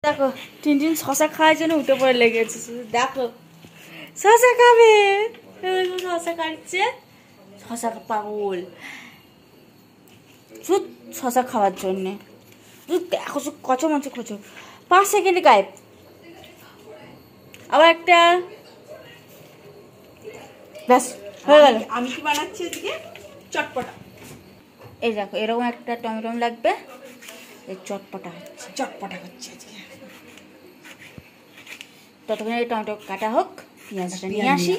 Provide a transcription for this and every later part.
দেখো টিনটিন শশা খাওয়ার জন্য উঠে পড়ে লেগেছে। দেখো শশা খাবে, শশা খাচ্ছে, শশা পাগল শুধু শশা খাওয়ার জন্যে। দেখো কচো মাছ কচো 5 সেকেন্ডে গায়েব। আবার একটা ব্যাস হয়ে গেল। আমি কি বানাচ্ছি আজকে চটপটা। এই দেখো এরকম একটা টমেটো লাগবে, এই চটপটা হচ্ছে, চটপটা হচ্ছে আজকে। ততক্ষণে টমেটো কাটা হোক, পেঁয়াজটা নিয়ে আসি।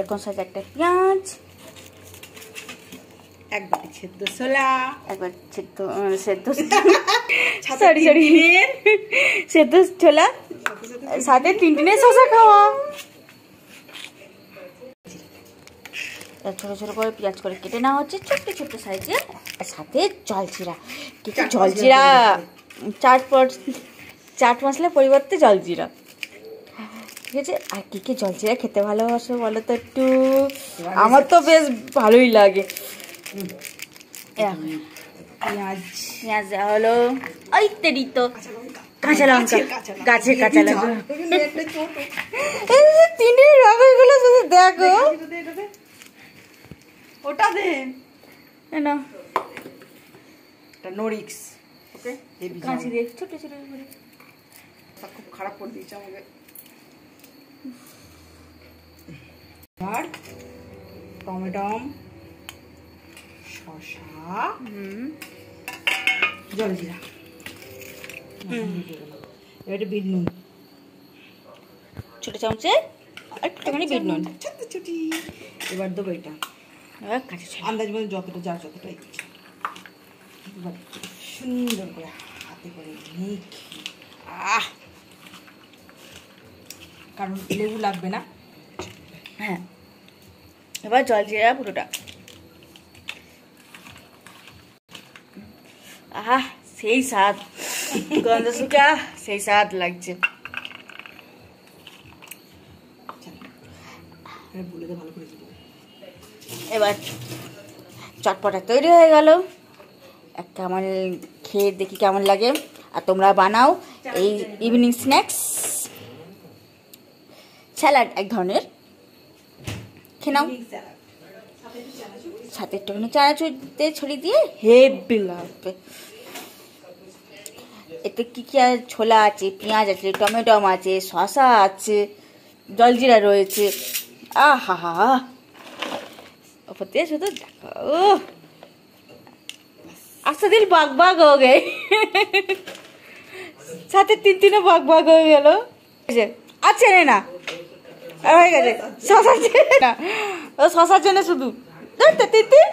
এখন সাথে একটা পেঁয়াজ, এক বাটি সেদ্ধ ছোলা, একবার সেদ্ধ সেদ্ধ ছোলা, সাথে টিনটিনের শশা খাওয়া। ছোট ছোট করে পেঁয়াজ করে কেটে নেওয়া হচ্ছে ছোট্ট ছোট্ট সাইজে, সাথে জলজিরা। কিছু জলজিরা চাট মশলার পরিবর্তে জলজিরা, ঠিক আছে। আর কি কি জলজিরা খেতে ভালোবাসো বলো তো একটু? আমার তো বেশ ভালোই লাগে। পেঁয়াজ দেওয়া হলো, ওই তেরি তো কাঁচা লঙ্কা, গাছের কাঁচা লঙ্কা। তিনের রঙগুলো শুধু দেখো। ওটা দে না নোরিক্স, ওকে কাঁচি দিয়ে ছোট ছোট করে। খুব খারাপ করে দিয়েছে আমাকে। আর টমেটম, শসা, জলজিরা, এবারে বিট নুন, ছোট চামচে একটুখানি বিট নুন, ছোট্ট ছুটি। এবার দেবো এটা আন্দাজ মতো যতটা যা যতটাই এবার সুন্দর করে হাতে করে মেখে, কারণ লেবু লাগবে না। হ্যাঁ এবার জলজিরা পুরোটা। আহা সেই স্বাদ, গন্ধ শুকা সেই স্বাদ লাগছে। এবার চটপটা তৈরি হয়ে গেল। একটা আমার খেয়ে দেখি কেমন লাগে, আর তোমরা বানাও এই ইভিনিং স্ন্যাক্স। স্যালাড এক ধরনের, খেয়ে নাও, সাথে একটুখানি চানাচুরতে ছড়িয়ে দিয়ে হেভি লাগবে। এতে কি কি আছে? ছোলা আছে, পেঁয়াজ আছে, টমেটম আছে, শসা আছে, জলজিরা রয়েছে। আহা হা ওপর দিয়ে শুধু দেখো, আস্তে দিল বাগ বাগ হয়ে গে, সাথে তিনে বাগ বাগ হয়ে গেল। আছে না হয়ে গেছে শশার জন্য না, ও শশার জন্য শুধু তিন